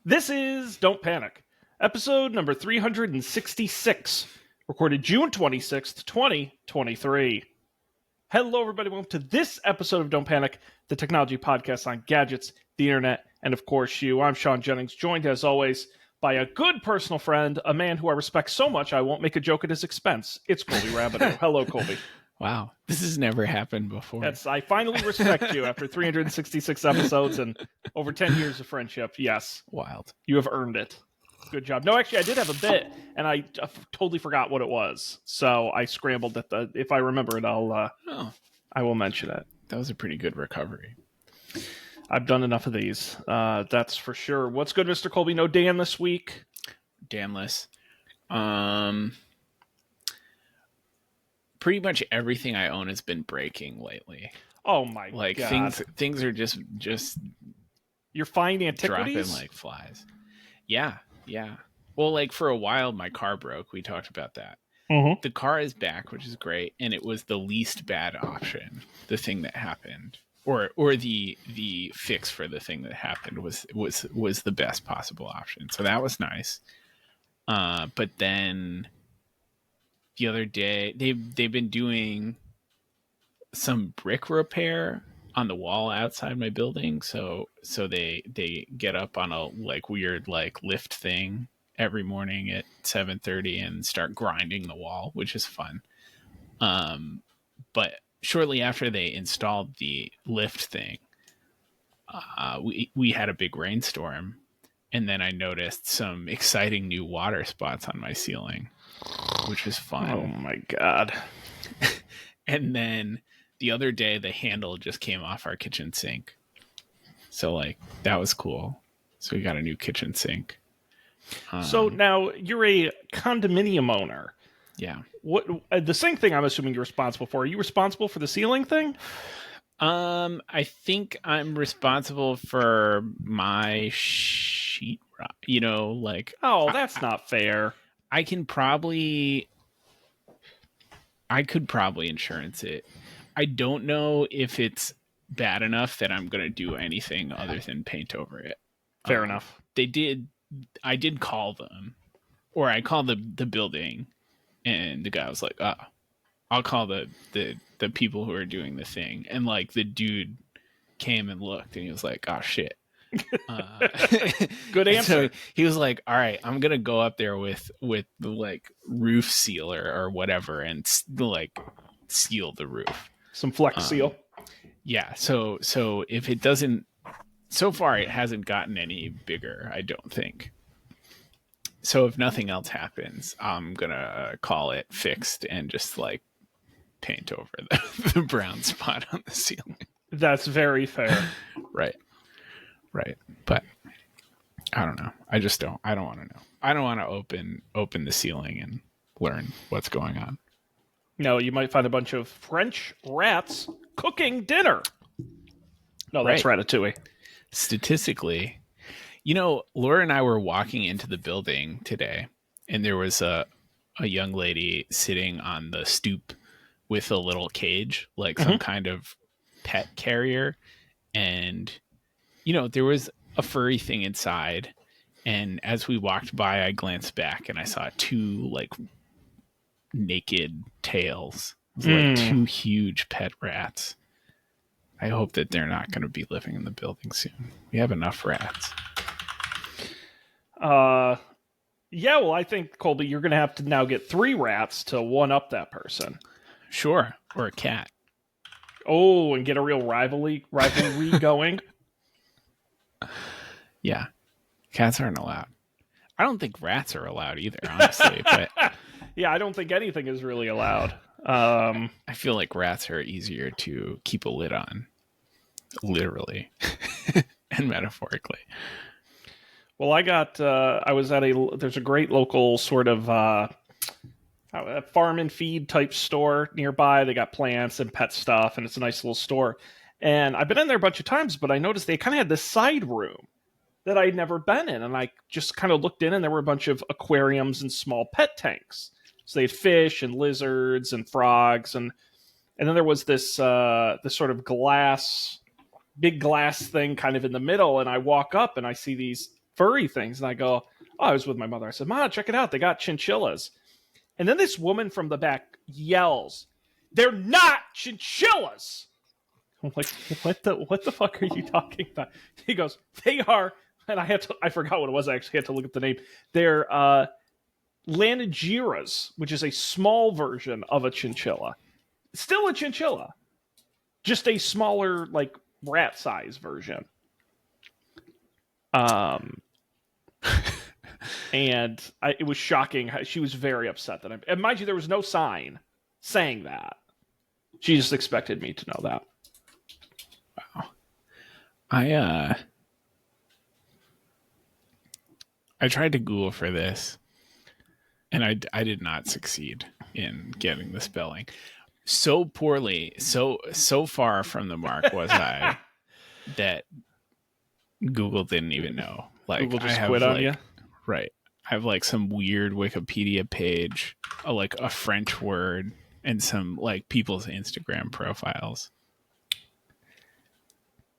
This is Don't Panic, episode number 366, recorded June 26th, 2023. Hello, everybody. Welcome to this episode of Don't Panic, the technology podcast on gadgets, the internet, and of course you. I'm Sean Jennings, joined as always by a good personal friend, a man who I respect so much I won't make a joke at his expense. It's Colby Rabideau. Hello, Colby. Wow, this has never happened before. I finally respect you after 366 episodes and over 10 years of friendship. Yes. Wild. You have earned it. Good job. No, actually, I did have a bit, and I totally forgot what it was. So I scrambled at the. If I remember it, I will mention it. That was a pretty good recovery. I've done enough of these. That's for sure. What's good, Mr. Colby? No Dan this week. Danless. Pretty much everything I own has been breaking lately. Oh my god! Things are just You're finding antiquities? dropping like flies. Yeah. Well, like for a while, my car broke. We talked about that. Mm-hmm. The car is back, which is great, and it was the least bad option. The thing that happened, or the fix for the thing that happened was the best possible option. So that was nice. But then the other day, they've been doing some brick repair on the wall outside my building. So they get up on a like weird like lift thing every morning at 7:30 and start grinding the wall, which is fun. But shortly after they installed the lift thing, we had a big rainstorm, and then I noticed some exciting new water spots on my ceiling, which was fun. Oh my god. And then the other day, the handle just came off our kitchen sink. So, like, that was cool. So we got a new kitchen sink. So now you're a condominium owner. Yeah. What the sink thing? I'm assuming you're responsible for. Are you responsible for the ceiling thing? I think I'm responsible for my sheetrock. You know, like, Oh, that's not fair. I could probably insurance it. I don't know if it's bad enough that I'm going to do anything other than paint over it. Fair enough. I did call them, or I called the building, and the guy was like, "Oh, I'll call the people who are doing the thing." And like the dude came and looked, and he was like, "Oh shit." Good answer. So he was like, "All right, I'm gonna go up there with the like roof sealer or whatever, and like seal the roof." Some Flex Seal. Yeah. So if it doesn't, so far it hasn't gotten any bigger, I don't think. So if nothing else happens, I'm gonna call it fixed and just like paint over the brown spot on the ceiling. That's very fair. Right. But I don't know. I don't want to know. I don't want to open the ceiling and learn what's going on. No, you might find a bunch of French rats cooking dinner. No, that's Ratatouille. Statistically, Laura and I were walking into the building today, and there was a young lady sitting on the stoop with a little cage, like some kind of pet carrier. And, there was a furry thing inside. And as we walked by, I glanced back and I saw two like naked tails. It was like two huge pet rats. I hope that they're not going to be living in the building soon. We have enough rats. Yeah, well, I think, Colby, you're going to have to now get 3 rats to one up that person. Sure. Or a cat. Oh, and get a real rivalry going. Yeah. Cats aren't allowed. I don't think rats are allowed either, honestly. But yeah, I don't think anything is really allowed. I feel like rats are easier to keep a lid on, literally and metaphorically. Well, I was at there's a great local sort of a farm and feed type store nearby. They got plants and pet stuff, and it's a nice little store. And I've been in there a bunch of times, but I noticed they kind of had this side room that I'd never been in. And I just kind of looked in, and there were a bunch of aquariums and small pet tanks. So they had fish and lizards and frogs, and then there was this sort of big glass thing kind of in the middle. And I walk up and I see these furry things. And I go, oh, I was with my mother. I said, Ma, check it out. They got chinchillas. And then this woman from the back yells, they're not chinchillas. I'm like, what the fuck are you talking about? He goes, they are, and I forgot what it was. I actually had to look up the name. They're Lanigeras, which is a small version of a chinchilla. Still a chinchilla, just a smaller, like, rat size version. And it was shocking. She was very upset that and mind you, there was no sign saying that. She just expected me to know that. Wow. I tried to Google for this, and I did not succeed in getting the spelling. So poorly, so far from the mark was I that Google didn't even know. Like, Google just I have, quit on like, you? Right. I have like some weird Wikipedia page, like a French word, and some like people's Instagram profiles.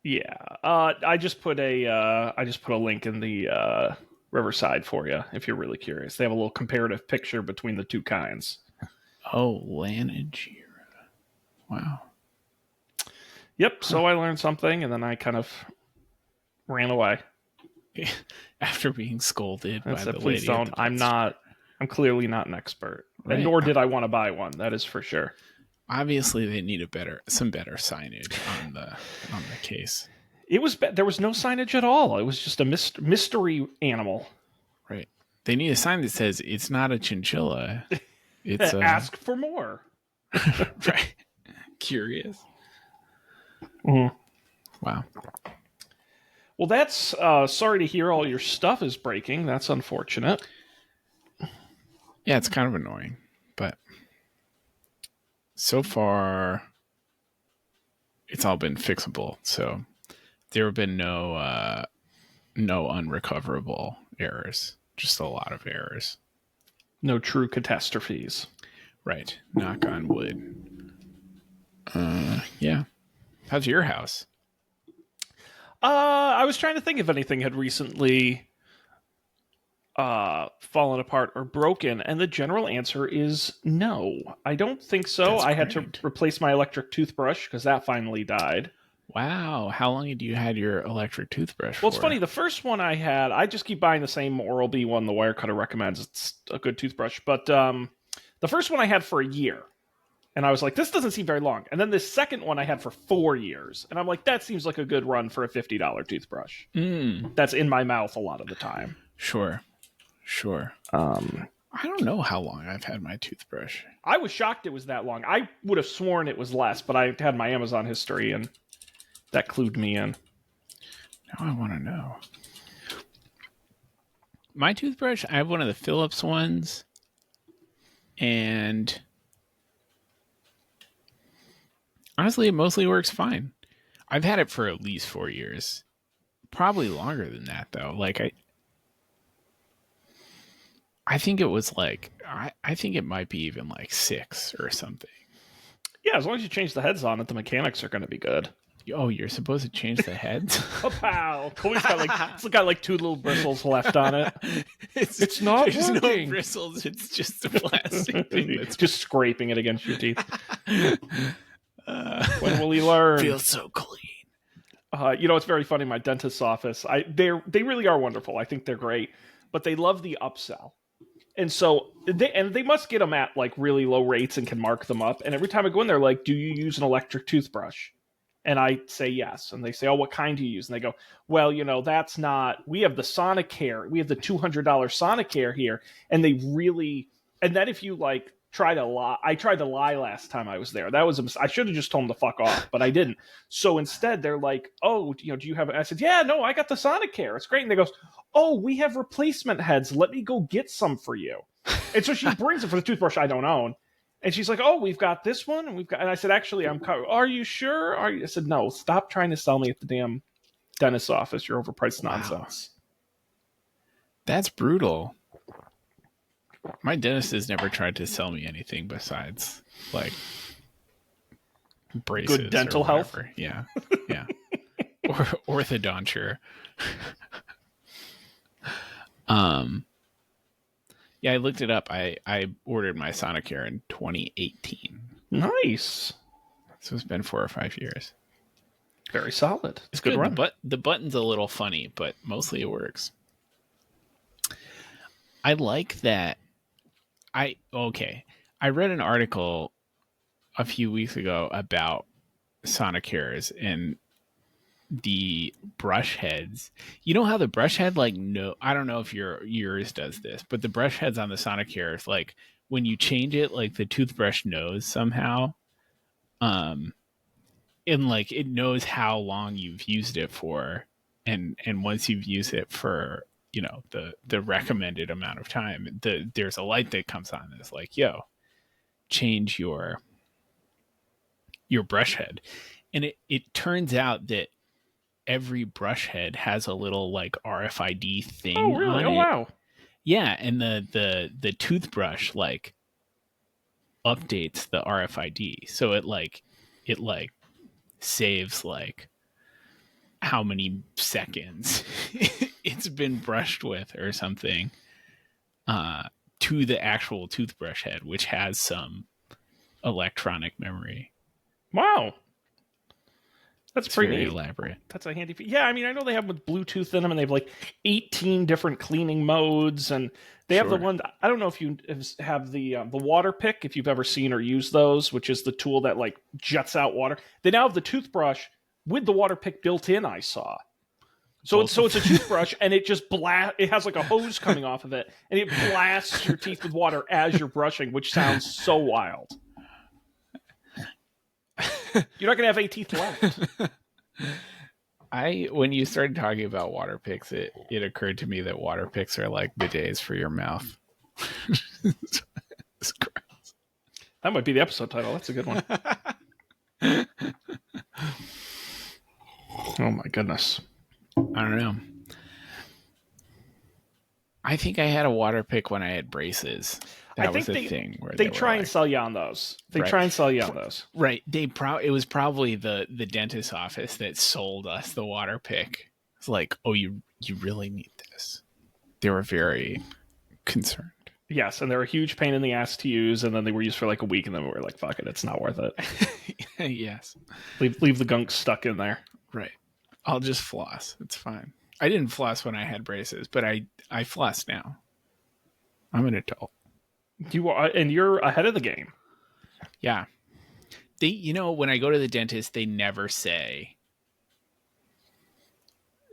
Yeah. I just put a link in the Riverside for you if you're really curious. They have a little comparative picture between the two kinds. Oh, Lanagera. Wow. Yep. So I learned something, and then I kind of ran away. After being scolded by the please lady. don't. I'm clearly not an expert, Right. and nor did I want to buy one. That is for sure. Obviously, they need some better signage on the case. It was there was no signage at all. It was just a mystery animal. Right. They need a sign that says it's not a chinchilla. It's ask for more. Right. Curious. Mm-hmm. Wow. Well, that's sorry to hear all your stuff is breaking. That's unfortunate. Yeah, it's kind of annoying, but so far it's all been fixable. So there have been no unrecoverable errors, just a lot of errors. No true catastrophes. Right. Knock on wood. Yeah. How's your house? I was trying to think if anything had recently fallen apart or broken, and the general answer is no. I don't think so. That's I had great. to replace my electric toothbrush because that finally died. Wow. How long had you had your electric toothbrush for? Well, it's funny. The first one I had, I just keep buying the same Oral-B one the Wirecutter recommends. It's a good toothbrush. But the first one I had for a year. And I was like, this doesn't seem very long. And then the second one I had for 4 years. And I'm like, that seems like a good run for a $50 toothbrush. That's in my mouth a lot of the time. Sure. I don't know how long I've had my toothbrush. I was shocked it was that long. I would have sworn it was less, but I had my Amazon history, and that clued me in. Now I want to know. My toothbrush, I have one of the Philips ones. And honestly, it mostly works fine. I've had it for at least 4 years. Probably longer than that, though. Like, I think it was like, I think it might be even like 6 or something. Yeah, as long as you change the heads on it, the mechanics are going to be good. Oh, you're supposed to change the heads? Oh, wow. Chloe's got like 2 little bristles left on it. It's not there's working. No bristles. It's just a plastic thing. It's just scraping it against your teeth. When will he learn? Feels so clean. It's very funny. My dentist's office, they really are wonderful. I think they're great, but they love the upsell. And so they must get them at like really low rates and can mark them up. And every time I go in there, like, do you use an electric toothbrush? And I say yes. And they say, oh, what kind do you use? And they go, well, that's not, we have the Sonicare. We have the $200 Sonicare here. And then if you like try to lie, I tried to lie last time I was there. That was I should have just told them to fuck off, but I didn't. So instead they're like, oh, do you have, I said, yeah, no, I got the Sonicare. It's great. And they goes, oh, we have replacement heads. Let me go get some for you. And so she brings it for the toothbrush I don't own. And she's like, oh, we've got this one. And I said, actually, are you sure? I said, no, stop trying to sell me at the damn dentist's office. Your overpriced nonsense. That's brutal. My dentist has never tried to sell me anything besides like braces. Good dental health. Yeah. Or orthodonture. Um, yeah, I looked it up. I ordered my Sonicare in 2018, Nice. so it's been 4 or 5 years. Very solid. It's Good good. run. The button's a little funny, but mostly it works. I like that. I read an article a few weeks ago about Sonicares and the brush heads. You know how the brush head, like, no, I don't know if yours does this, but the brush heads on the Sonicares, like when you change it, like the toothbrush knows somehow, um, and like it knows how long you've used it for, and once you've used it for, the recommended amount of time, there's a light that comes on that's like, yo, change your brush head. And it turns out that every brush head has a little like RFID Oh, thing really? on Oh, it. wow. Yeah, and the toothbrush like updates the RFID. So it saves like how many seconds it's been brushed with or something, uh to the actual toothbrush head, which has some electronic memory. Wow. That's It's pretty very neat. elaborate. That's a handy. Yeah, I mean, I know they have with Bluetooth in them, and they have like 18 different cleaning modes, and they have the Sure. one. I don't know if you have the water pick, if you've ever seen or used those, which is the tool that like jets out water. They now have the toothbrush with the water pick built in. I saw. So it's a toothbrush, and it just It has like a hose coming off of it, and it blasts your teeth with water as you're brushing, which sounds so wild. You're not gonna have 8 teeth left. When you started talking about water picks, it occurred to me that water picks are like bidets for your mouth. It's gross. That might be the episode title. That's a good one. Oh my goodness. I don't know. I think I had a water pick when I had braces. I That was think a thing where they were try and like, sell you on those. They Right. try and sell you on those. right. It was probably the dentist's office that sold us the water pick. It's like, oh, you really need this. They were very concerned. Yes, and they're a huge pain in the ass to use, and then they were used for like a week, and then we were like, fuck it, it's not worth it. Yes. Leave the gunk stuck in there. Right. I'll just floss. It's fine. I didn't floss when I had braces, but I floss now. I'm an adult. You are, and you're ahead of the game. Yeah. When I go to the dentist, they never say.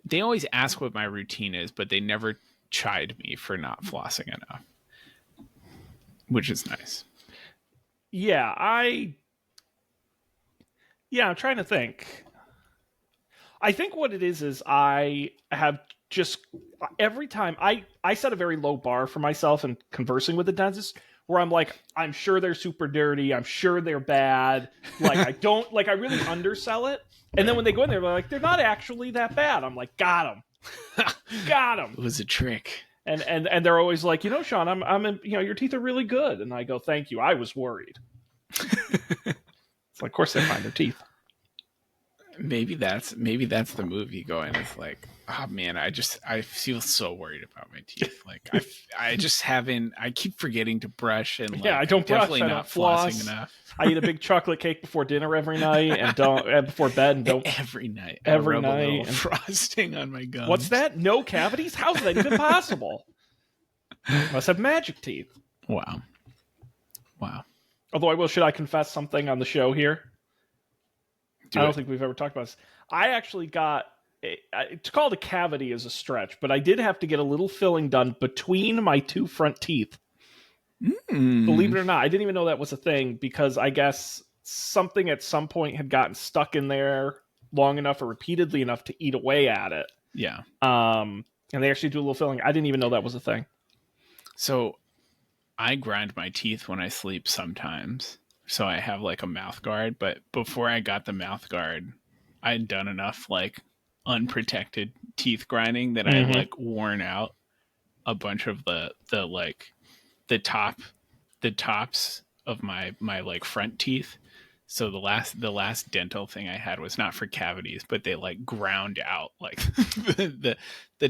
They always ask what my routine is, but they never chide me for not flossing enough, which is nice. Yeah, I'm trying to think. I think what it is I have just every time I set a very low bar for myself in conversing with the dentist, where I'm like, I'm sure they're super dirty, I'm sure they're bad, like I don't like I really undersell it, and then when they go in there, they're like, they're not actually that bad. I'm like, got him. It was a trick. And they're always like, Sean, I'm in, your teeth are really good, and I go, thank you, I was worried. It's like, of course they find their teeth. Maybe that's the move. You go in, it's like, oh man, I feel so worried about my teeth. Like I just haven't. I keep forgetting to brush, and like, I don't brush. Definitely I not don't floss. flossing enough. I eat a big chocolate cake before dinner every night, and don't before bed, and don't every night. Every I rub night, a little frosting on my gums. What's that? No cavities? How's that even possible? Must have magic teeth. Wow. Although should I confess something on the show here? I don't think we've ever talked about this. I actually got, it's called a cavity as a stretch, but I did have to get a little filling done between my 2 front teeth. Believe it or not, I didn't even know that was a thing, because I guess something at some point had gotten stuck in there long enough or repeatedly enough to eat away at it. Yeah. And they actually do a little filling. I didn't even know that was a thing. So I grind my teeth when I sleep sometimes. So I have like a mouth guard, but before I got the mouth guard, I had done enough like unprotected teeth grinding that I had like worn out a bunch of the tops of my like front teeth. So the last dental thing I had was not for cavities, but they like ground out like the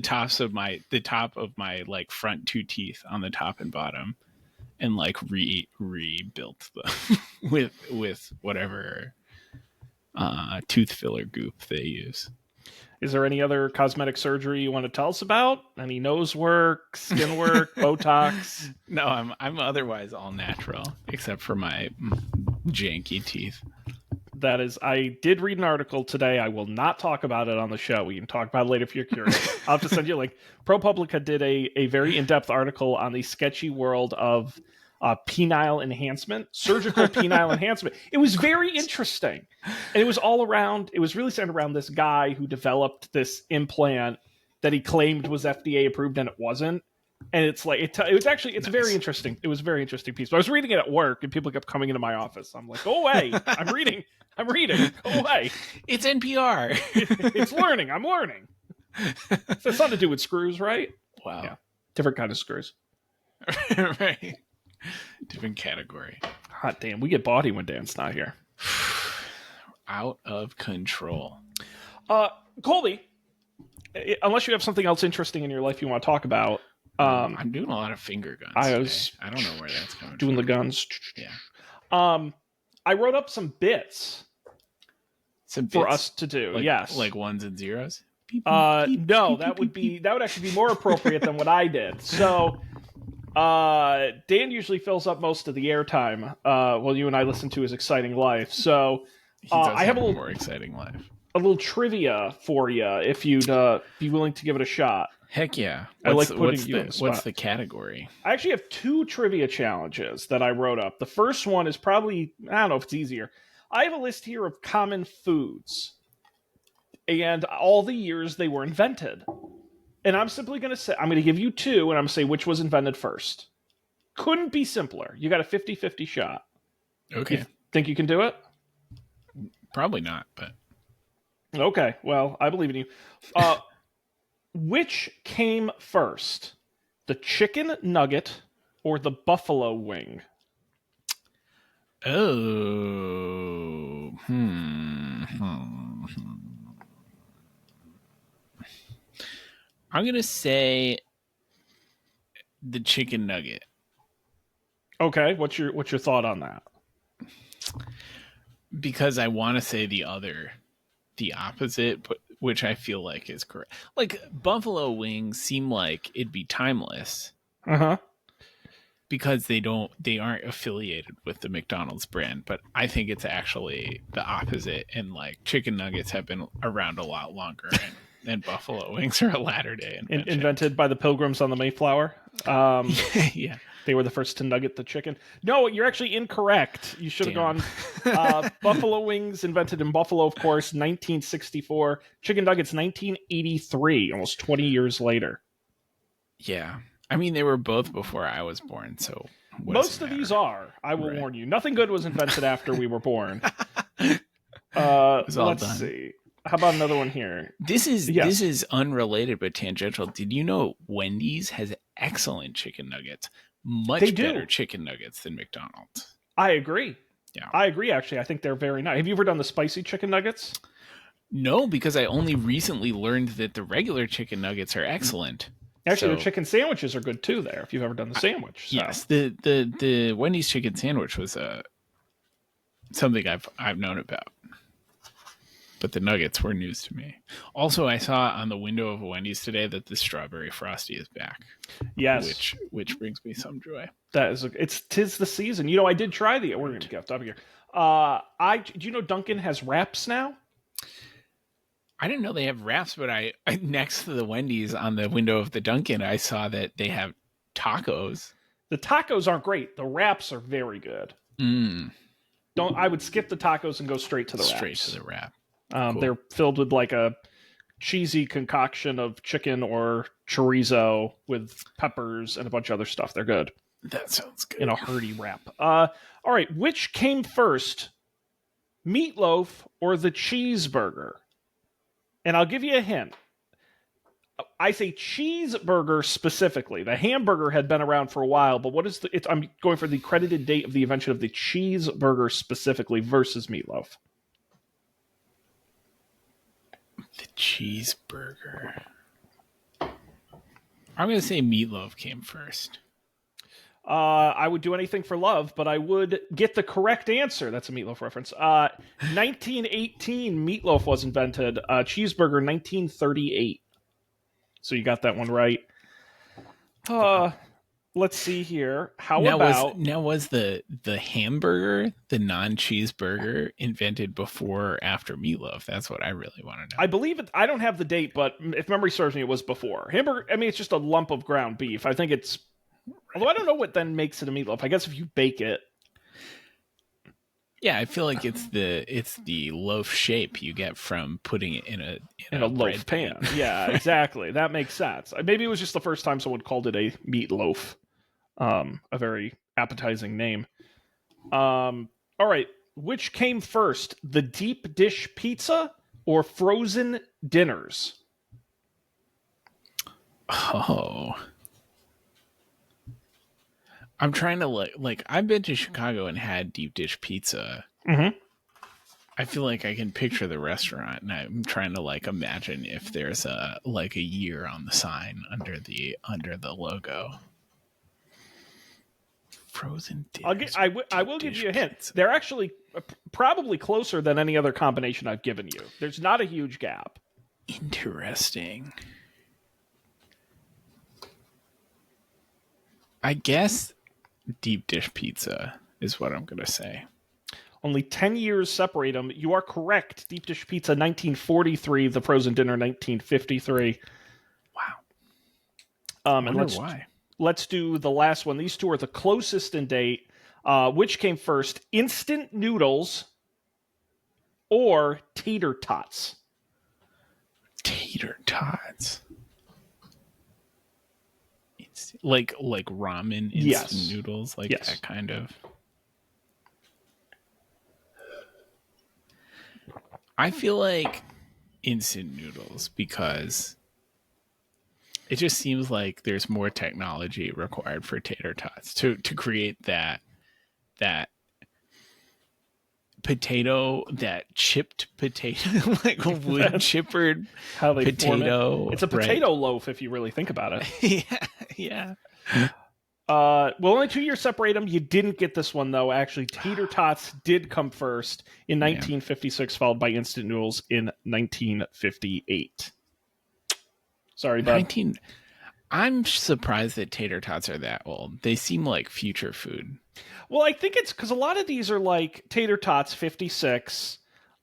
top of my like front two teeth on the top and bottom, and like rebuilt them with whatever tooth filler goop they use. Is there any other cosmetic surgery you want to tell us about? Any nose work, skin work, Botox? No, I'm otherwise all natural except for my janky teeth. That is, I did read an article today. I will not talk about it on the show. We can talk about it later if you're curious. I'll have to send you a link. ProPublica did a very in-depth article on the sketchy world of penile enhancement, surgical penile enhancement. It was very interesting. And it was all around, it was really centered around this guy who developed this implant that he claimed was FDA approved and it wasn't. And it's like, it was actually, it's nice. Very interesting. It was a very interesting piece. But I was reading it at work and people kept coming into my office. I'm like, go away. I'm reading. Go away. It's NPR. It's learning. I'm learning. It's something to do with screws, right? Wow. Yeah. Different kind of screws. Right. Different category. Hot damn. We get bawdy when Dan's not here. Out of control. Colby, unless you have something else interesting in your life you want to talk about. I'm doing a lot of finger guns. I don't know where that's coming doing from. The guns. Yeah. I wrote up some bits. For us to do. Yes. Like ones and zeros? No, that would actually be more appropriate than what I did. So Dan usually fills up most of the airtime while you and I listen to his exciting life. So I have a little more exciting life. A little trivia for you if you'd be willing to give it a shot. Heck yeah. What's the category? I actually have 2 trivia challenges that I wrote up. The first one is probably, I don't know if it's easier. I have a list here of common foods and all the years they were invented. And I'm simply going to say, I'm going to give you 2 and I'm going to say which was invented first. Couldn't be simpler. You got a 50-50 shot. Okay. You think you can do it? Probably not, but. Okay. Well, I believe in you. Which came first? The chicken nugget or the buffalo wing? Oh. I'm going to say the chicken nugget. Okay, what's your thought on that? Because I want to say the opposite, but which I feel like is correct. Like buffalo wings seem like it'd be timeless. Uh-huh. Because they aren't affiliated with the McDonald's brand, but I think it's actually the opposite. And like chicken nuggets have been around a lot longer, and buffalo wings are a latter day invention. Invented by the Pilgrims on the Mayflower. Yeah, they were the first to nugget the chicken. No, you're actually incorrect. You should have gone. Buffalo wings invented in Buffalo, of course, 1964. Chicken nuggets, 1983, almost 20 years later. Yeah. I mean, they were both before I was born, so most of these are. I will warn you. Nothing good was invented after we were born. Let's see. How about another one here? This is unrelated but tangential. Did you know Wendy's has excellent chicken nuggets? Much better chicken nuggets than McDonald's. I agree. Yeah, I agree. Actually, I think they're very nice. Have you ever done the spicy chicken nuggets? No, because I only recently learned that the regular chicken nuggets are excellent. Actually, the chicken sandwiches are good too there, if you've ever done the sandwich. So. Yes, the Wendy's chicken sandwich was something I've known about. But the nuggets were news to me. Also, I saw on the window of a Wendy's today that the strawberry frosty is back. Yes. Which brings me some joy. That is tis the season. You know, I did try we're gonna get up here. Do you know Dunkin' has wraps now? I didn't know they have wraps, but I next to the Wendy's on the window of the Dunkin', I saw that they have tacos. The tacos aren't great. The wraps are very good. I would skip the tacos and go straight to the wraps. Straight to the wrap. Cool. They're filled with like a cheesy concoction of chicken or chorizo with peppers and a bunch of other stuff. They're good. That sounds good. In a hearty wrap. All right. Which came first, meatloaf or the cheeseburger? And I'll give you a hint. I say cheeseburger specifically. The hamburger had been around for a while, but what is the? I'm going for the credited date of the invention of the cheeseburger specifically versus meatloaf. The cheeseburger. I'm going to say meatloaf came first. I would do anything for love, but I would get the correct answer. That's a meatloaf reference. 1918, meatloaf was invented. Cheeseburger, 1938. So you got that one right. Let's see here. How about was the hamburger, the non-cheeseburger, invented before or after meatloaf? That's what I really want to know. I believe it. I don't have the date, but if memory serves me, it was before hamburger. I mean, it's just a lump of ground beef. I think it's. Although I don't know what then makes it a meatloaf. I guess if you bake it. Yeah, I feel like it's the loaf shape you get from putting it in a loaf pan. Yeah, exactly. That makes sense. Maybe it was just the first time someone called it a meatloaf. A very appetizing name. All right. Which came first, the deep dish pizza or frozen dinners? Oh. I'm trying to like I've been to Chicago and had deep dish pizza. Mm-hmm. I feel like I can picture the restaurant, and I'm trying to like imagine if there's a year on the sign under the logo. Frozen dinners. I will give you a hint. Pizza. They're actually probably closer than any other combination I've given you. There's not a huge gap. Interesting. I guess deep dish pizza is what I'm going to say. Only 10 years separate them. You are correct. Deep dish pizza, 1943. The frozen dinner, 1953. Wow. And why. Let's do the last one. These two are the closest in date. Which came first, instant noodles or tater tots? Tater tots. Like ramen instant noodles, that kind of. I feel like instant noodles because it just seems like there's more technology required for tater tots to create that potato, that chipped potato, like wood chippered potato. It's a potato loaf if you really think about it. Yeah. Well, only 2 years separate them. You didn't get this one though. Actually, tater tots did come first in 1956, followed by instant noodles in 1958. Sorry, bud. I'm surprised that tater tots are that old. They seem like future food. Well, I think it's because a lot of these are like tater tots 56,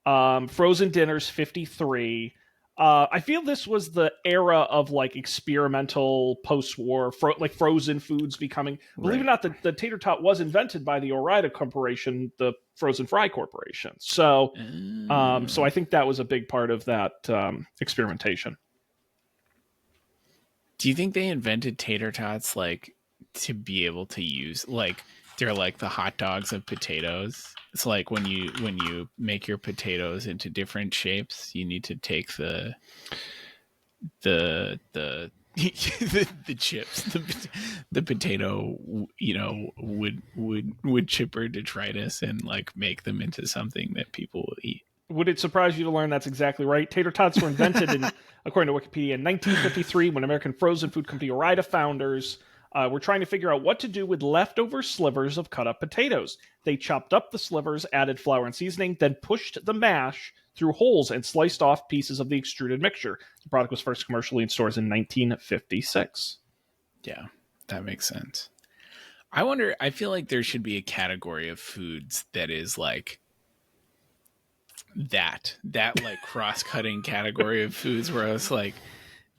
frozen dinners 53. I feel this was the era of like experimental post-war, like frozen foods becoming. Believe it or not, the tater tot was invented by the Ore-Ida Corporation, the Frozen Fry Corporation. So, so I think that was a big part of that experimentation. Do you think they invented tater tots like to be able to use like they're like the hot dogs of potatoes? It's like when you make your potatoes into different shapes, you need to take the the chips, the potato, wood chipper detritus, and like make them into something that people will eat. Would it surprise you to learn that's exactly right? Tater tots were invented according to Wikipedia, in 1953 when American frozen food company Ore-Ida founders were trying to figure out what to do with leftover slivers of cut-up potatoes. They chopped up the slivers, added flour and seasoning, then pushed the mash through holes and sliced off pieces of the extruded mixture. The product was first commercially in stores in 1956. Yeah, that makes sense. I feel like there should be a category of foods that is like that like cross-cutting category of foods where I was like,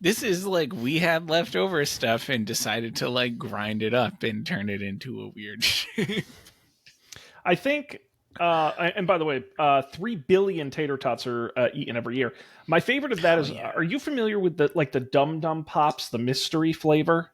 this is like we had leftover stuff and decided to like grind it up and turn it into a weird shape. I think, and by the way, 3 billion tater tots are eaten every year. My favorite of that is, are you familiar with the Dum Dum Pops, the mystery flavor?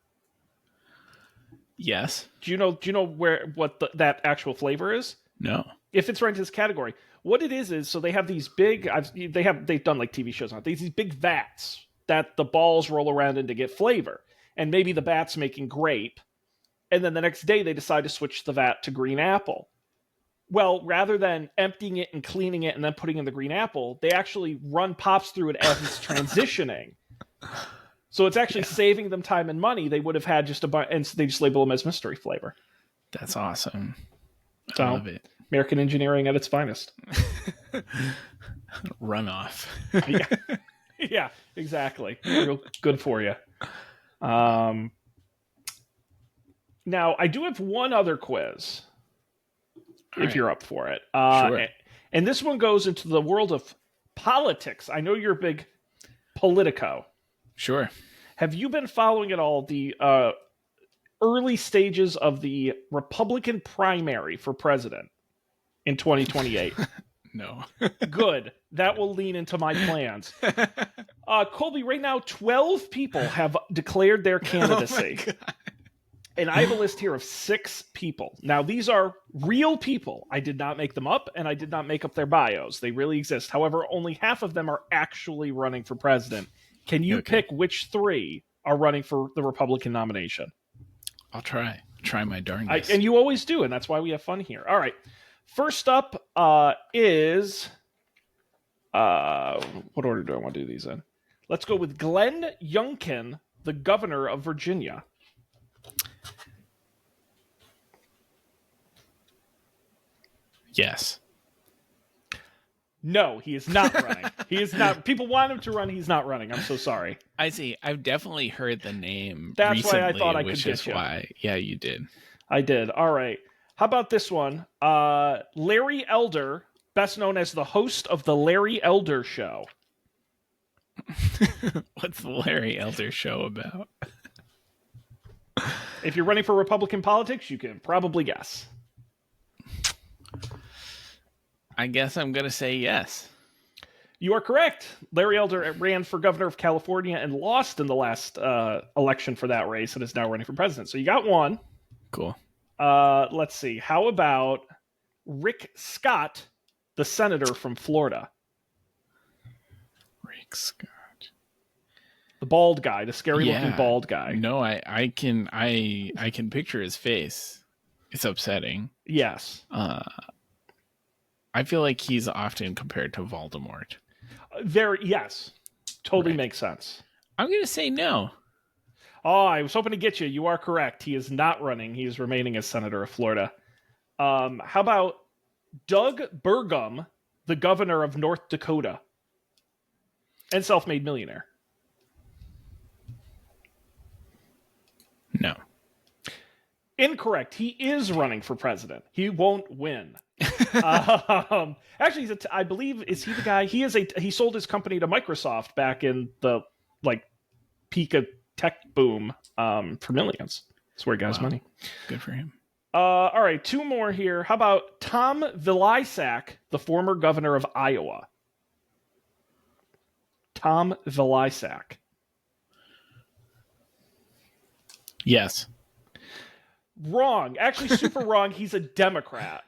Yes. Do you know what that actual flavor is? No. If it's right into this category, what it is so they have these big. They've done like TV shows on it. These big vats that the balls roll around in to get flavor. And maybe the bat's making grape, and then the next day they decide to switch the vat to green apple. Well, rather than emptying it and cleaning it and then putting in the green apple, they actually run pops through it as it's transitioning. So it's actually saving them time and money. They would have had just a bunch, and they just label them as mystery flavor. That's awesome. So, I love it. American engineering at its finest. Runoff. Yeah, exactly. Real good for you. Now, I do have one other quiz. If you're up for it. Sure. And this one goes into the world of politics. I know you're a big Politico. Sure. Have you been following at all the early stages of the Republican primary for president in 2028? No. Good. That will lean into my plans. Colby, right now, 12 people have declared their candidacy. Oh my God. And I have a list here of 6 people. Now, these are real people. I did not make them up, and I did not make up their bios. They really exist. However, only half of them are actually running for president. Can you pick which 3 are running for the Republican nomination? I'll try. Try my darndest. And you always do, and that's why we have fun here. All right. First up is... what order do I want to do these in? Let's go with Glenn Youngkin, the governor of Virginia. Yes. No, he is not running. He is not. People want him to run. He's not running. I'm so sorry. I see. I've definitely heard the name. That's recently, why I thought I could which get is you. why. Yeah, you did. I did. All right. How about this one? Larry Elder, best known as the host of the Larry Elder Show. What's the Larry Elder Show about? If you're running for Republican politics, you can probably guess. I guess I'm going to say yes. You are correct. Larry Elder ran for governor of California and lost in the last election for that race and is now running for president. So you got one. Cool. Let's see. How about Rick Scott, the senator from Florida? Rick Scott. The bald guy, the scary-looking bald guy. No, I can picture his face. It's upsetting. Yes. I feel like he's often compared to Voldemort. Yes. Totally makes sense. I'm going to say no. Oh, I was hoping to get you. You are correct. He is not running. He is remaining as senator of Florida. How about Doug Burgum, the governor of North Dakota? And self-made millionaire. No. Incorrect. He is running for president. He won't win. Actually, I believe, is he the guy? He sold his company to Microsoft back in the peak of tech boom for millions. That's where he got his money. Good for him. All right, 2 more here. How about Tom Vilsack, the former governor of Iowa? Tom Vilsack. Yes. Wrong. Actually, super wrong. He's a Democrat.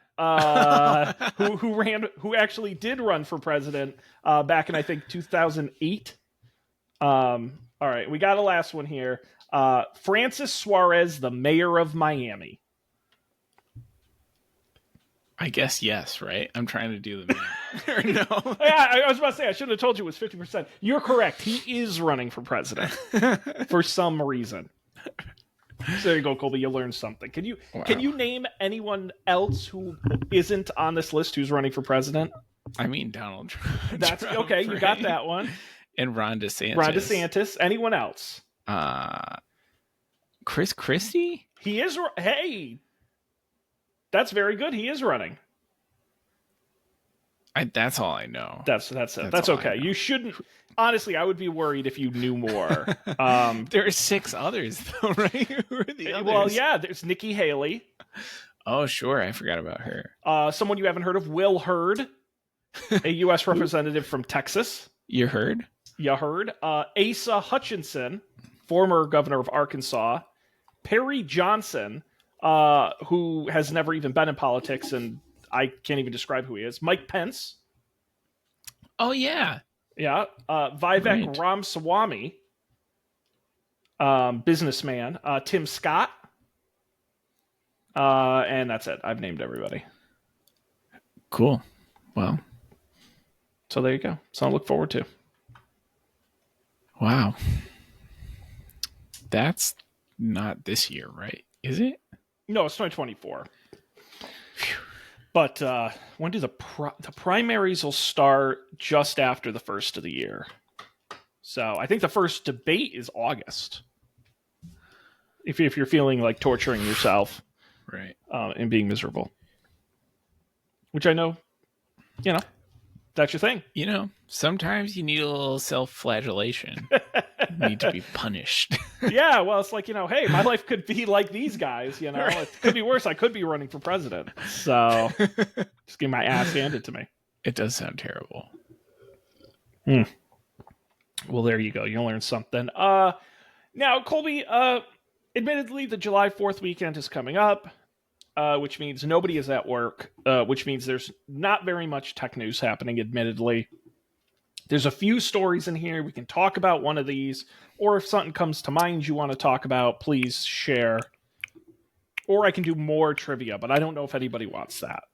Who actually did run for president back in, I think, 2008. All right, we got a last one here. Francis Suarez, the mayor of Miami. I guess yes, right? I'm trying to do the math. Or no? Yeah, I was about to say, I should have told you it was 50%. You're correct. He is running for president for some reason. So there you go, Colby. You learned something. Can you name anyone else who isn't on this list who's running for president? I mean, Donald Trump. That's okay. You got that one. And Ron DeSantis. Ron DeSantis. Anyone else? Chris Christie? He is. Hey, that's very good. He is running. That's all I know. That's it. That's okay. You shouldn't. Honestly, I would be worried if you knew more. There are 6 others, though, right? Who are the others? Well, yeah. There's Nikki Haley. Oh, sure. I forgot about her. Someone you haven't heard of, Will Hurd, a U.S. representative from Texas. You heard? You heard. Asa Hutchinson, former governor of Arkansas. Perry Johnson, who has never even been in politics, and I can't even describe who he is. Mike Pence. Oh, yeah. Yeah. Vivek Right. Ramaswamy, businessman. Tim Scott. And that's it. I've named everybody. Cool. Well, So there you go. Something to look forward to. wow. That's not this year, right? Is it? No, it's 2024. But when do the primaries will start? Just after the first of the year. So I think the first debate is August. If you're feeling like torturing yourself, Right. And being miserable, which I know, that's your thing. Sometimes you need a little self-flagellation. You need to be punished. Yeah, well, it's like, hey, my life could be like these guys, It could be worse. I could be running for president. So just get my ass handed to me. It does sound terrible. Well, there you go. You'll learn something. Now, Colby, admittedly, the July 4th weekend is coming up, which means nobody is at work, which means there's not very much tech news happening, admittedly. There's a few stories in here. We can talk about one of these, or if something comes to mind you want to talk about, please share. Or I can do more trivia, but I don't know if anybody wants that.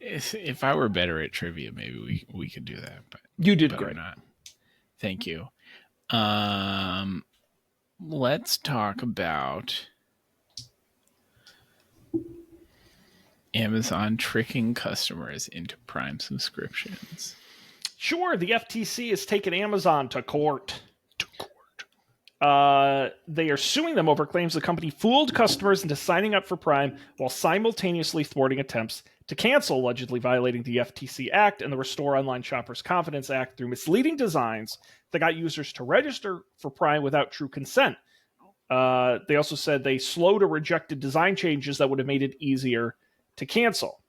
If I were better at trivia, maybe we could do that. But you did great. Not. Thank you. Let's talk about Amazon tricking customers into Prime subscriptions. Sure, the FTC has taken Amazon to court. They are suing them over claims the company fooled customers into signing up for Prime while simultaneously thwarting attempts to cancel, allegedly violating the FTC Act and the Restore Online Shoppers Confidence Act through misleading designs that got users to register for Prime without true consent. They also said they slowed or rejected design changes that would have made it easier to cancel.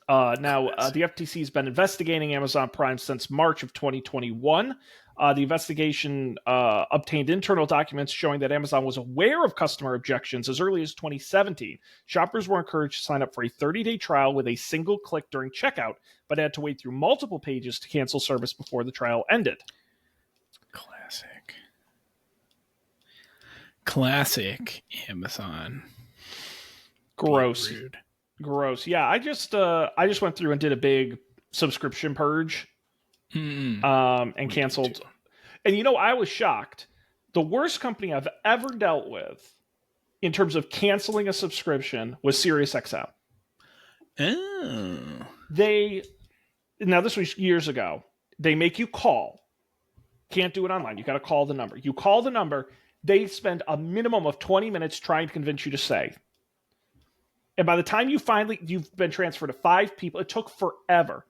Now, the FTC has been investigating Amazon Prime since March of 2021. The investigation obtained internal documents showing that Amazon was aware of customer objections as early as 2017. Shoppers were encouraged to sign up for a 30-day trial with a single click during checkout, but had to wait through multiple pages to cancel service before the trial ended. Classic Amazon. Gross. Gross. Yeah, I just went through and did a big subscription purge, and canceled. And I was shocked. The worst company I've ever dealt with in terms of canceling a subscription was SiriusXM. Oh. Now this was years ago. They make you call. Can't do it online. You got to call the number. You call the number. They spend a minimum of 20 minutes trying to convince you to say. And by the time you've been transferred to 5 people, it took forever.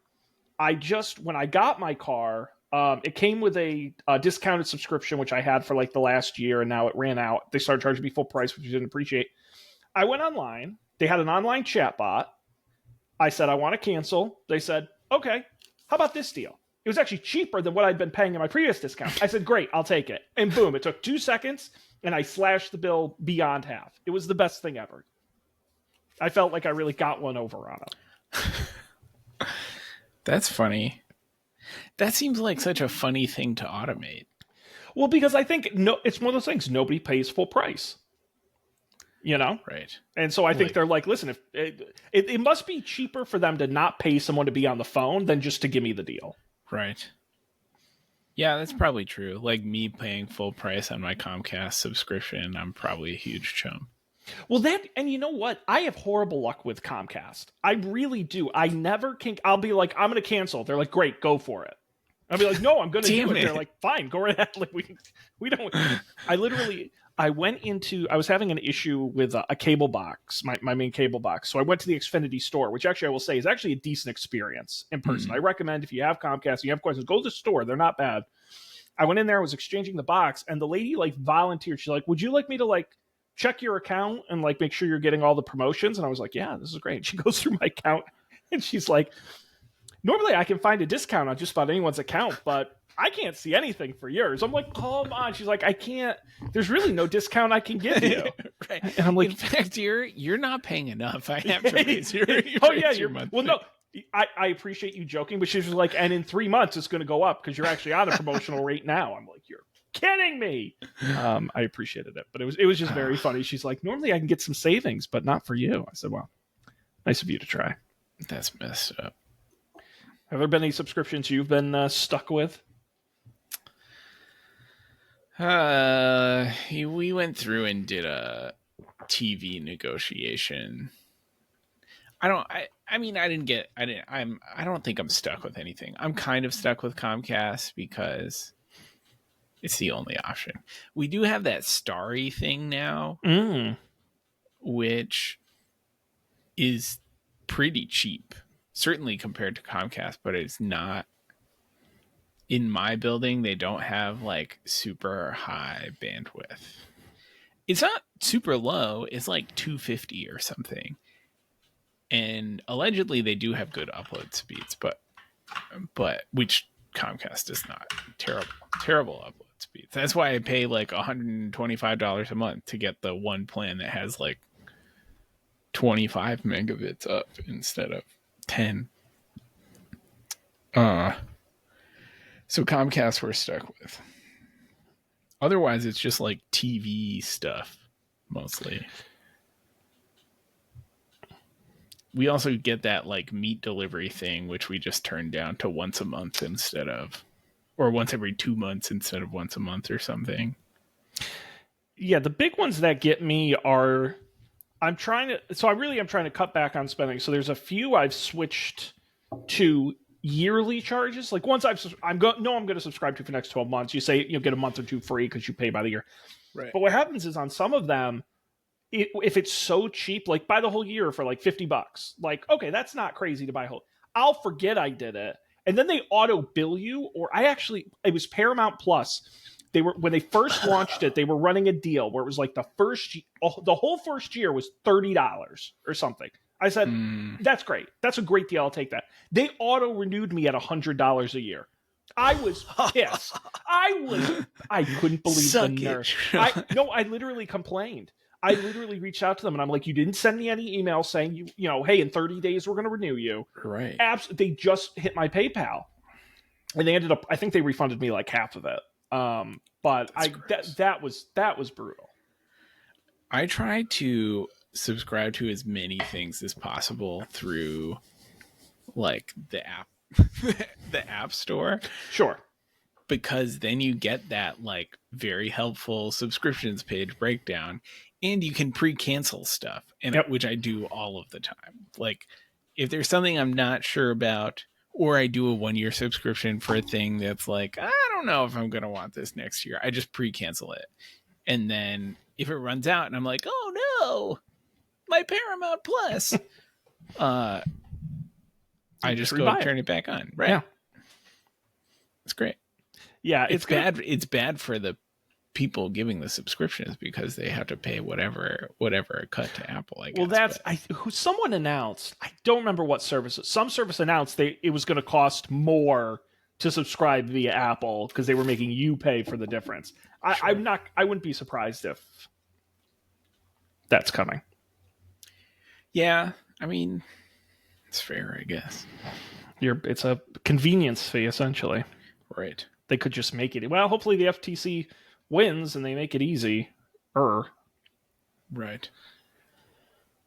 When I got my car, it came with a discounted subscription, which I had for like the last year, and now it ran out. They started charging me full price, which I didn't appreciate. I went online. They had an online chat bot. I said, I want to cancel. They said, okay, how about this deal? It was actually cheaper than what I'd been paying in my previous discount. I said, great, I'll take it. And boom, it took 2 seconds, and I slashed the bill beyond half. It was the best thing ever. I felt like I really got one over on it. That's funny. That seems like such a funny thing to automate. Well, because I think it's one of those things. Nobody pays full price. Right. And so I think they're like, listen, if it must be cheaper for them to not pay someone to be on the phone than just to give me the deal. Right. Yeah, that's probably true. Like me paying full price on my Comcast subscription, I'm probably a huge chump. Well, and you know what? I have horrible luck with Comcast. I really do. I never can. I'll be like, I'm going to cancel. They're like, great, go for it. I'll be like, no, I'm going to do it. They're like, fine, go right ahead. Like we don't. I was having an issue with a cable box, my main cable box. So I went to the Xfinity store, which actually I will say is actually a decent experience in person. I recommend if you have Comcast and you have questions, go to the store. They're not bad. I went in there, I was exchanging the box, and the lady volunteered. She's like, would you like me to check your account and make sure you're getting all the promotions? And I was like, yeah, this is great. She goes through my account and she's like, normally I can find a discount on just about anyone's account, but I can't see anything for yours. I'm like, come on. She's like, I can't, there's really no discount I can give you. Right. And I'm like, in fact, you're not paying enough. I have to raise your your monthly. Well, no, I appreciate you joking, but she's just like, and in 3 months it's going to go up because you're actually on a promotional rate now. I'm like, you're kidding me. I appreciated it, but it was just very funny. She's like, normally I can get some savings, but not for you. I said, well, nice of you to try. That's messed up. Have there been any subscriptions you've been stuck with? We went through and did a TV negotiation. I don't think I'm stuck with anything. I'm kind of stuck with Comcast because it's the only option. We do have that Starry thing now, which is pretty cheap, certainly compared to Comcast, but it's not. In my building, they don't have like super high bandwidth. It's not super low. It's like 250 or something. And allegedly they do have good upload speeds, but which Comcast does not. Terrible upload speeds. That's why I pay like $125 a month to get the one plan that has like 25 megabits up instead of 10. So Comcast we're stuck with. Otherwise, it's just like TV stuff mostly. We also get that like meat delivery thing, which we just turned down to once a month instead of, or once every 2 months instead of once a month or something. Yeah, the big ones that get me are, I'm trying to cut back on spending. So there's a few I've switched to yearly charges. Like ones I'm going to subscribe to for the next 12 months. You say you'll get a month or two free because you pay by the year. Right. But what happens is on some of them, if it's so cheap, like buy the whole year for like $50, like, okay, that's not crazy to buy a whole. I'll forget I did it. And then they auto bill you, or it was Paramount Plus. When they first launched it, they were running a deal where it was like the whole first year was $30 or something. I said, that's great. That's a great deal. I'll take that. They auto renewed me at $100 a year. I was pissed. I couldn't believe the nerve. I literally complained. I literally reached out to them and I'm like, you didn't send me any email saying hey, in 30 days we're going to renew you. Right. They just hit my PayPal, and they ended up. I think they refunded me like half of it. But that was brutal. I try to subscribe to as many things as possible through like the app, the app store. Sure. Because then you get that like very helpful subscriptions page breakdown, and you can pre-cancel stuff, and which I do all of the time. Like if there's something I'm not sure about, or I do a 1-year subscription for a thing that's like, I don't know if I'm going to want this next year, I just pre-cancel it. And then if it runs out and I'm like, oh no, my Paramount Plus, I just go turn it back on. Right. Yeah. It's great. Yeah. It's bad. It's bad for the people giving the subscriptions because they have to pay whatever a cut to Apple, I guess. Well, someone announced, I don't remember what service, some service announced it was going to cost more to subscribe via Apple because they were making you pay for the difference. Sure. I wouldn't be surprised if that's coming. Yeah. I mean, it's fair, I guess. It's a convenience fee, essentially. Right. They could just make it. Well, hopefully the FTC wins and they make it easy. Right.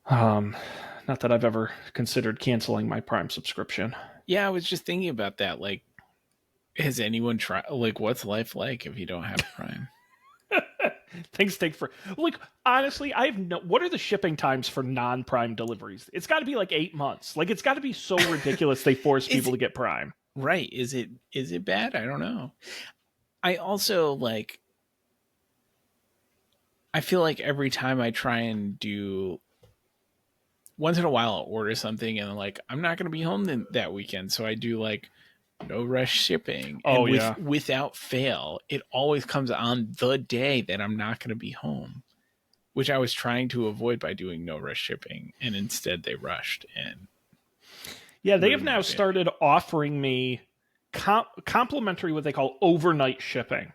Not that I've ever considered canceling my Prime subscription. Yeah, I was just thinking about that. Like, has anyone tried? Like, what's life like if you don't have Prime? Things take like, honestly, what are the shipping times for non-Prime deliveries? It's got to be like 8 months. Like, it's got to be so ridiculous they force people to get Prime. Right. Is it bad? I don't know. I also I feel like every time I try and once in a while I'll order something and I'm not going to be home that weekend. So I do no rush shipping. Oh, and yeah. Without fail, it always comes on the day that I'm not going to be home, which I was trying to avoid by doing no rush shipping. And instead they rushed. And yeah, they have now started offering me complimentary, what they call overnight shipping,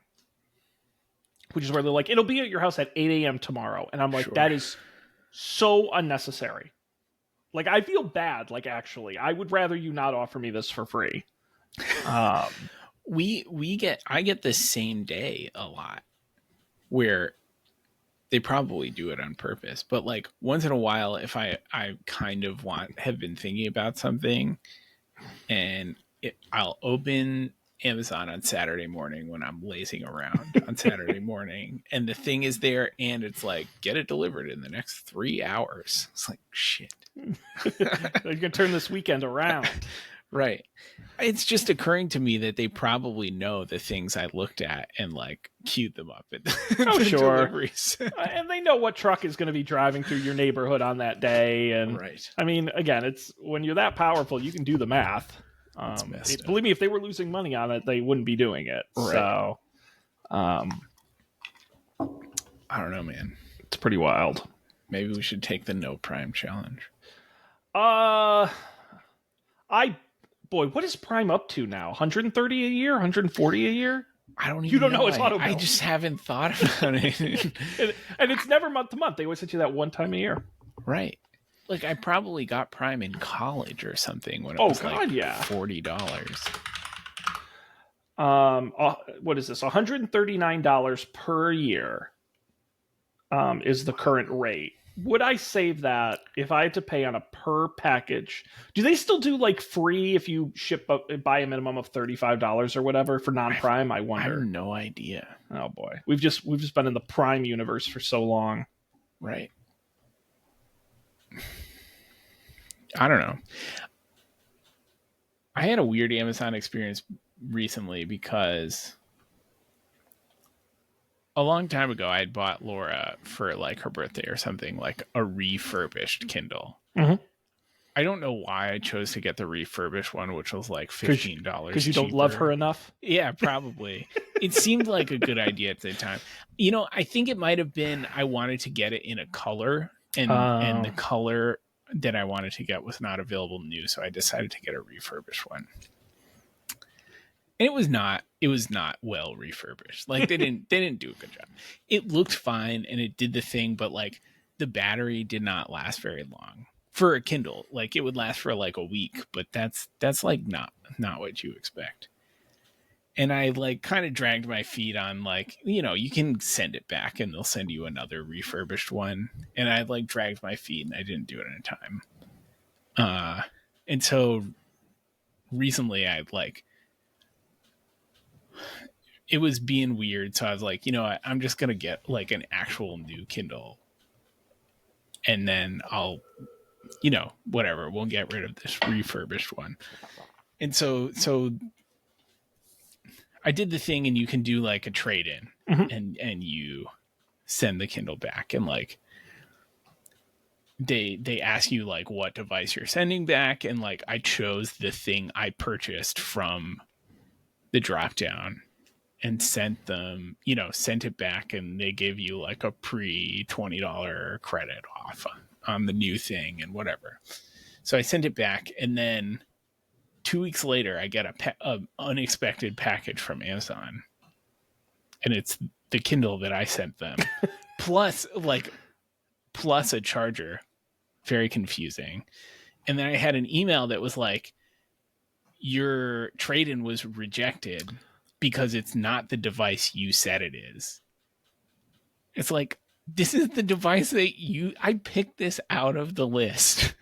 which is where they're like, it'll be at your house at 8 a.m. tomorrow. And I'm like, That is so unnecessary. Like, I feel bad. Like, actually, I would rather you not offer me this for free. Um, I get the same day a lot where they probably do it on purpose, but like once in a while, if I kind of have been thinking about something, and I'll open Amazon on Saturday morning when I'm lazing around on Saturday morning, and the thing is there, and it's like, get it delivered in the next 3 hours. It's like, shit. you can turn this weekend around. Right. It's just occurring to me that they probably know the things I looked at and like queued them up at Oh, the sure. deliveries. And they know what truck is going to be driving through your neighborhood on that day. And right. I mean, again, it's when you're that powerful, you can do the math. Believe me, if they were losing money on it, they wouldn't be doing it. Right. So, I don't know, man. It's pretty wild. Maybe we should take the no Prime challenge. Boy, what is Prime up to now? 130 a year? 140 a year? I don't even know. You don't know it's auto bill. I just haven't thought about it. and it's never month to month. They always hit you that one time a year. Right. Like, I probably got Prime in college or something when it was like $40. What is this? $139 per year is the current rate. Would I save that if I had to pay on a per package? Do they still do like free if you ship up by a minimum of $35 or whatever for non-Prime? I wonder. I have no idea. Oh boy, we've just been in the Prime universe for so long. Right. I don't know. I had a weird Amazon experience recently because a long time ago, I had bought Laura for like her birthday or something, like a refurbished Kindle. Mm-hmm. I don't know why I chose to get the refurbished one, which was like $15. Because you don't love her enough? Yeah, probably. It seemed like a good idea at the time. You know, I think it might have been I wanted to get it in a color, and the color that I wanted to get was not available new, so I decided to get a refurbished one. And it was not well refurbished. Like they didn't do a good job. It looked fine and it did the thing, but like the battery did not last very long for a Kindle. Like it would last for like a week, but that's like not what you expect. And I like kind of dragged my feet on like, you know, you can send it back and they'll send you another refurbished one. And I like dragged my feet and I didn't do it in time. And so recently I like, it was being weird. So I was like, you know, I'm just going to get like an actual new Kindle. And then I'll, you know, whatever, we'll get rid of this refurbished one. And so I did the thing, and you can do like a trade-in, mm-hmm. and you send the Kindle back, and like they ask you like what device you're sending back, and like I chose the thing I purchased from the drop down and sent it back, and they give you like a $20 credit off on the new thing and whatever. So I sent it back, and then 2 weeks later, I get a unexpected package from Amazon, and it's the Kindle that I sent them, plus a charger. Very confusing. And then I had an email that was like, your trade-in was rejected because it's not the device you said it is. It's like, this is the device that I picked this out of the list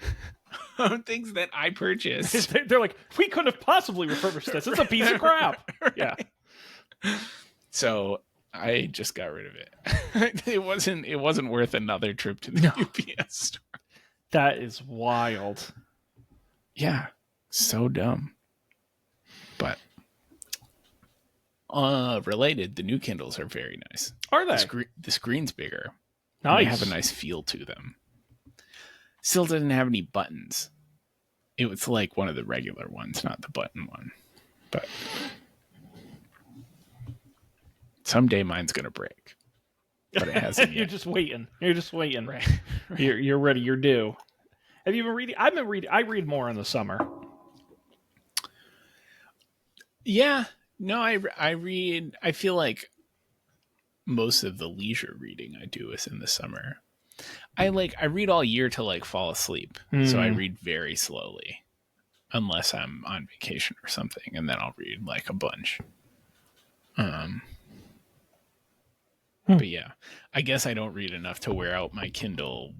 of things that I purchased. They're like, we couldn't have possibly refurbished this. It's a piece of crap. Right. Yeah. So I just got rid of it. It wasn't worth another trip to the UPS store. That is wild. Yeah. So dumb. But related, the new Kindles are very nice. Are they? The screen's bigger. Nice. They have a nice feel to them. Still didn't have any buttons. It was like one of the regular ones, not the button one. But someday mine's gonna break. But it hasn't yet. You're just waiting. Right. You're ready. You're due. Have you been reading? I've been reading. I read more in the summer. Yeah. No, I read. I feel like most of the leisure reading I do is in the summer. I read all year to like fall asleep. So I read very slowly unless I'm on vacation or something, and then I'll read like a bunch. But yeah, I guess I don't read enough to wear out my Kindle,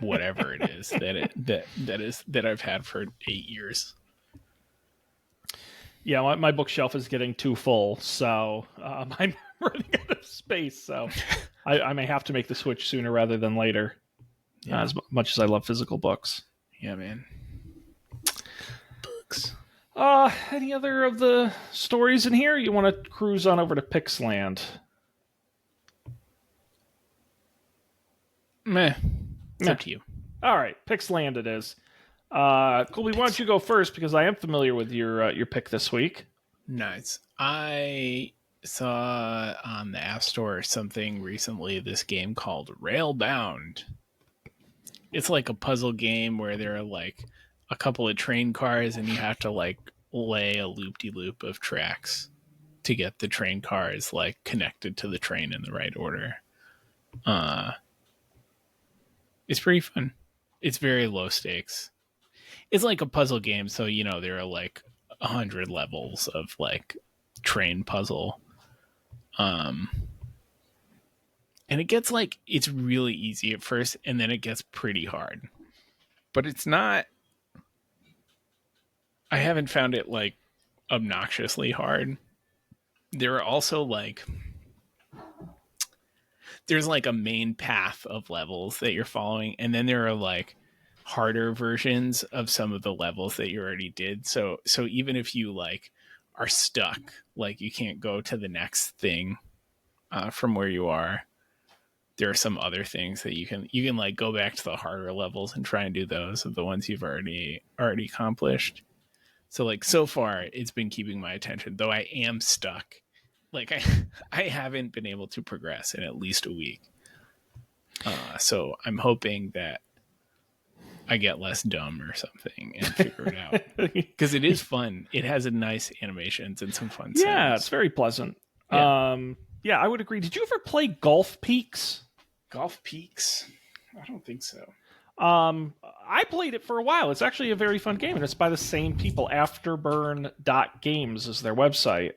whatever it is that I've had for 8 years. Yeah, my bookshelf is getting too full, so I'm running out of space. So I may have to make the switch sooner rather than later. Yeah. As much as I love physical books. Yeah, man. Books. Any other of the stories in here? You want to cruise on over to Pixland? Meh. It's up to you. All right, Pixland it is. Colby, why don't you go first, because I am familiar with your pick this week. Nice. I saw on the App Store something recently, this game called Railbound. It's like a puzzle game where there are like a couple of train cars and you have to like lay a loop-de-loop of tracks to get the train cars like connected to the train in the right order. It's pretty fun. It's very low stakes. It's like a puzzle game, so you know there are like 100 levels of like train puzzle. And it gets like, it's really easy at first and then it gets pretty hard. But it's not, I haven't found it like obnoxiously hard. There are also like, there's like a main path of levels that you're following, and then there are like harder versions of some of the levels that you already did. So even if you like are stuck, like you can't go to the next thing from where you are, there are some other things that you can like go back to the harder levels and try and do those of the ones you've already accomplished. So like so far it's been keeping my attention, though I am stuck. Like I haven't been able to progress in at least a week. So I'm hoping that I get less dumb or something and figure it out, because it is fun. It has a nice animations and some fun Yeah, sounds. it's very pleasant. Yeah. Yeah, I would agree. Did you ever play Golf Peaks? Golf Peaks? I don't think so. I played it for a while. It's actually a very fun game, and it's by the same people. Afterburn.games is their website.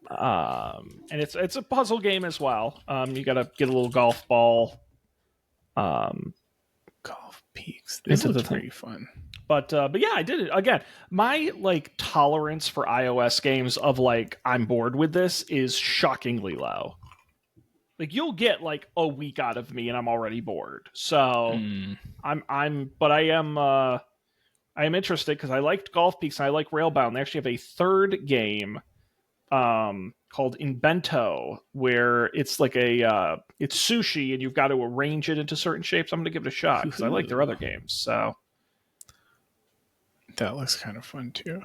And it's a puzzle game as well. You got to get a little golf ball. Golf Peaks. This is pretty fun. But yeah, I did it again. My like tolerance for iOS games of like I'm bored with this is shockingly low. Like you'll get like a week out of me and I'm already bored. So I am interested because I liked Golf Peaks and I like Railbound. They actually have a third game called Invento, where it's like it's sushi and you've got to arrange it into certain shapes. I'm going to give it a shot because I like their other games. So that looks kind of fun too.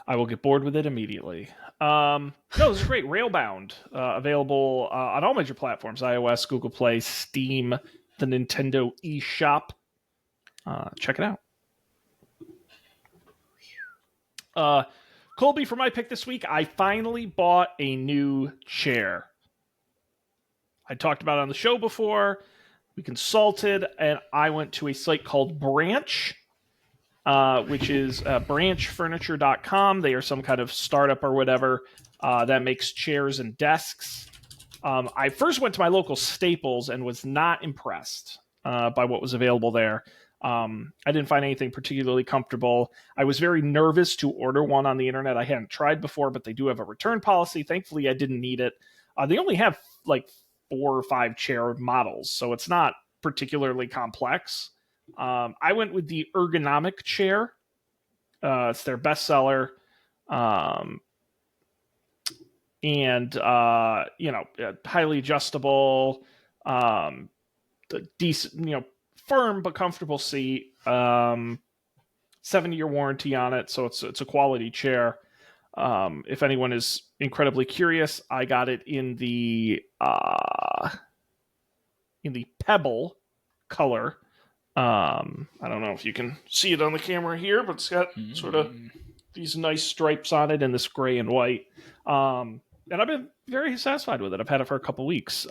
I will get bored with it immediately. No, this is great. Railbound, available on all major platforms: iOS, Google Play, Steam, the Nintendo eShop. Check it out. Colby, for my pick this week, I finally bought a new chair. I talked about it on the show before. We consulted, and I went to a site called Branch, which is branchfurniture.com. They are some kind of startup or whatever that makes chairs and desks. I first went to my local Staples and was not impressed by what was available there. I didn't find anything particularly comfortable. I was very nervous to order one on the internet. I hadn't tried before, but they do have a return policy. Thankfully, I didn't need it. They only have like 4 or 5 chair models, so it's not particularly complex. I went with the ergonomic chair. It's their bestseller. And highly adjustable, decent, firm but comfortable seat. 7-year warranty on it, so it's a quality chair. If anyone is incredibly curious, I got it in the pebble color. I don't know if you can see it on the camera here, but it's got sort of these nice stripes on it in this gray and white. And I've been very satisfied with it. I've had it for a couple weeks.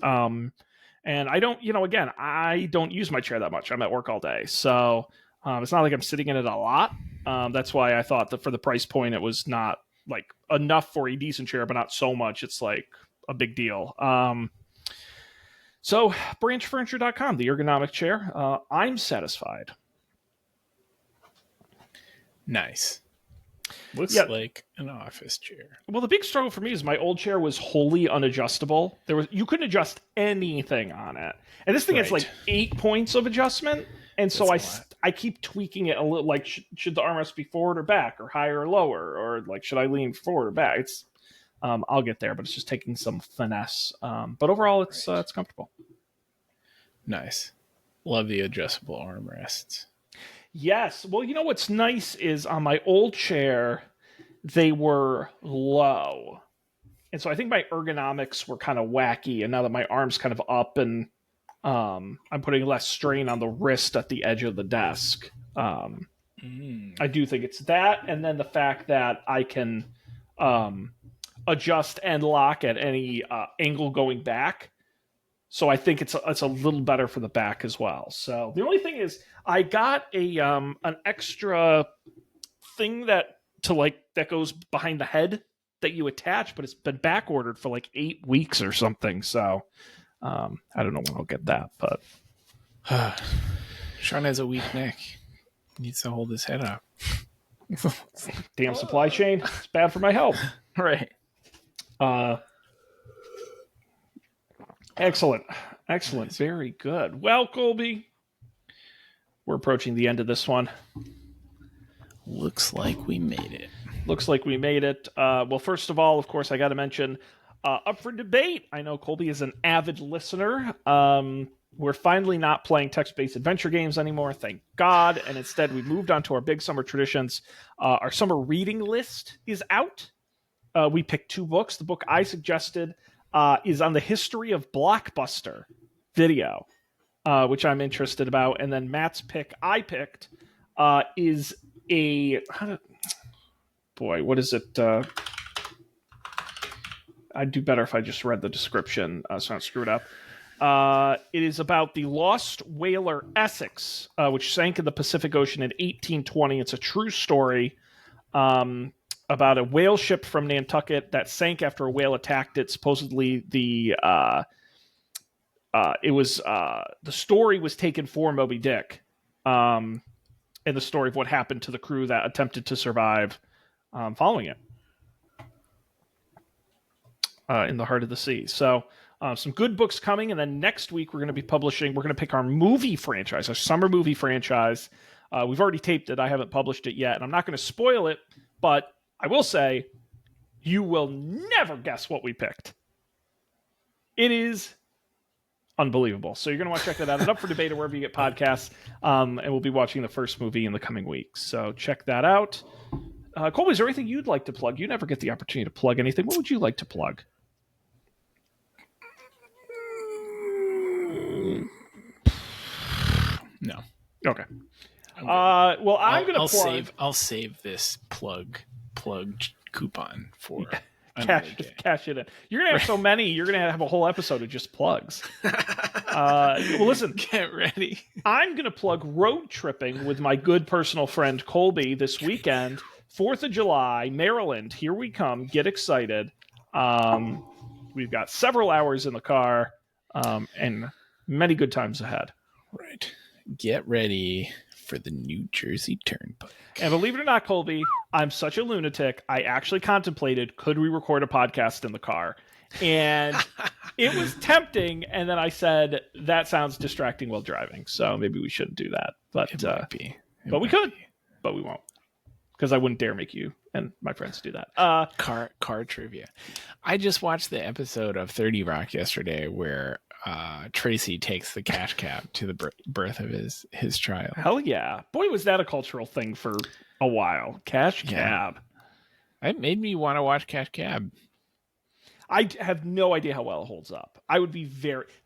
And I don't, again, I don't use my chair that much. I'm at work all day. So it's not like I'm sitting in it a lot. That's why I thought that for the price point, it was not like enough for a decent chair, but not so much. It's like a big deal. So branchfurniture.com, the ergonomic chair. I'm satisfied. Nice. Looks Yeah. like an office chair. Well, the big struggle for me is my old chair was wholly unadjustable. You couldn't adjust anything on it, and this thing has like 8 points of adjustment. And so I keep tweaking it a little. Like, should the armrest be forward or back, or higher or lower, or like should I lean forward or back? It's I'll get there, but it's just taking some finesse. But overall, it's comfortable. Nice. Love the adjustable armrests. Yes. Well, you know what's nice is on my old chair, they were low. And so I think my ergonomics were kind of wacky. And now that my arm's kind of up and I'm putting less strain on the wrist at the edge of the desk. I do think it's that. And then the fact that I can adjust and lock at any angle going back. So I think it's a little better for the back as well. So the only thing is I got an extra thing that goes behind the head that you attach, but it's been back ordered for like 8 weeks or something. So I don't know when I'll get that, but Sean has a weak neck. He needs to hold his head up. Damn supply chain. It's bad for my health. Right. Excellent. Very good. Well, Colby, we're approaching the end of this one. Looks like we made it. Well, first of all, of course, I got to mention Up for Debate. I know Colby is an avid listener. We're finally not playing text-based adventure games anymore, thank God. And instead, we moved on to our big summer traditions. Our summer reading list is out. We picked 2 books. The book I suggested is on the history of Blockbuster Video, which I'm interested about. And then Matt's pick I picked is what is it? I'd do better if I just read the description so I don't screw it up. It is about the lost whaler Essex, which sank in the Pacific Ocean in 1820. It's a true story about a whale ship from Nantucket that sank after a whale attacked it. Supposedly, the story was taken for Moby Dick, and the story of what happened to the crew that attempted to survive following it in the heart of the sea. So some good books coming, and then next week we're going to pick our movie franchise, our summer movie franchise. We've already taped it. I haven't published it yet, and I'm not going to spoil it, but I will say you will never guess what we picked. It is unbelievable. So you're going to want to check that out. It's Up for Debate or wherever you get podcasts, and we'll be watching the first movie in the coming weeks. So check that out. Colby, is there anything you'd like to plug? You never get the opportunity to plug anything. What would you like to plug? No. Okay. Well, I'm going to plug. I'll save this plug coupon for cash it in. You're going to have so many. You're going to have a whole episode of just plugs. Well, listen. Get ready. I'm going to plug road tripping with my good personal friend Colby this weekend. 4th of July, Maryland. Here we come. Get excited. We've got several hours in the car and many good times ahead. Right. Get ready for the New Jersey Turnpike. And believe it or not, Colby, I'm such a lunatic. I actually contemplated, could we record a podcast in the car? And it was tempting. And then I said, that sounds distracting while driving. So maybe we shouldn't do that. But we could, but we won't. Because I wouldn't dare make you and my friends do that. Car trivia. I just watched the episode of 30 Rock yesterday where Tracy takes the cash cab to the birth of his child. Hell yeah. Boy, was that a cultural thing for a while. Cash cab. It made me want to watch Cash Cab. I have no idea how well it holds up. I would be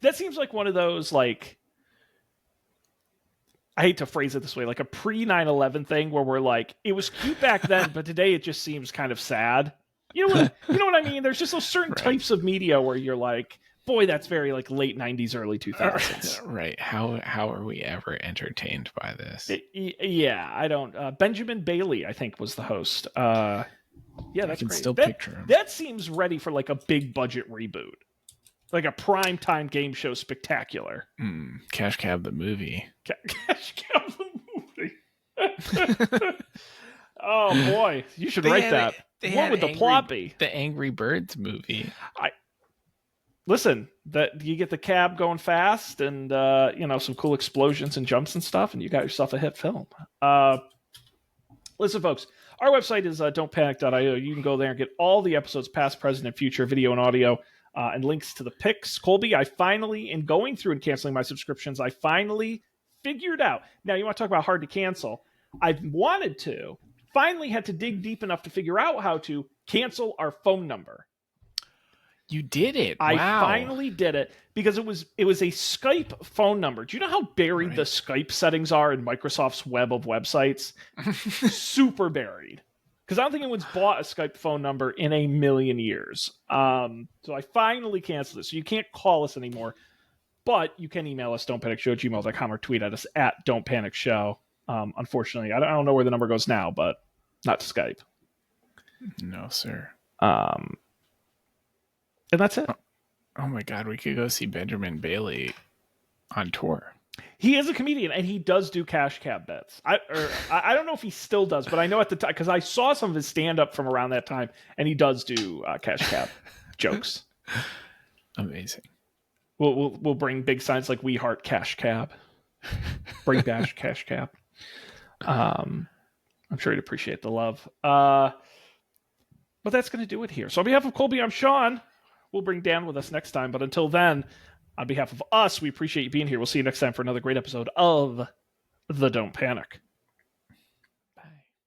that seems like one of those, like, I hate to phrase it this way, like a pre 9/11 thing where we're like, it was cute back then, but today it just seems kind of sad. You know what I mean? There's just those certain types of media where you're like, boy, that's very like late 90s, early 2000s. Right. How are we ever entertained by this? Yeah, I don't. Benjamin Bailey, I think, was the host. Yeah, I that's can great. still picture him. That seems ready for like a big budget reboot, like a prime time game show spectacular. Cash Cab the movie. Cash Cow the movie. Oh boy, you should write that. What would the plot be? The Angry Birds movie. Listen, that you get the cab going fast and some cool explosions and jumps and stuff, and you got yourself a hit film. Listen, folks, our website is don'tpanic.io. You can go there and get all the episodes, past, present, and future, video and audio, and links to the picks. Colby, I finally, in going through and canceling my subscriptions, I finally figured out. Now, you want to talk about hard to cancel? I've wanted to. Finally had to dig deep enough to figure out how to cancel our phone number. You did it. Wow. I finally did it because it was a Skype phone number. Do you know how buried the Skype settings are in Microsoft's web of websites? Super buried. Because I don't think anyone's bought a Skype phone number in a million years. So I finally canceled it. So you can't call us anymore. But you can email us, don'tpanicshow@gmail.com, or tweet at us at don'tpanicshow. Unfortunately, I don't know where the number goes now, but not to Skype. No, sir. And that's it. Oh my God, we could go see Benjamin Bailey on tour. He is a comedian, and he does do cash cab bets. I don't know if he still does, but I know at the time, because I saw some of his stand-up from around that time, and he does do cash cab jokes. Amazing. We'll bring big signs like "We Heart Cash Cab." Bring bash cash cab. I'm sure he'd appreciate the love. But that's going to do it here. So on behalf of Colby, I'm Sean. We'll bring Dan with us next time. But until then, on behalf of us, we appreciate you being here. We'll see you next time for another great episode of The Don't Panic.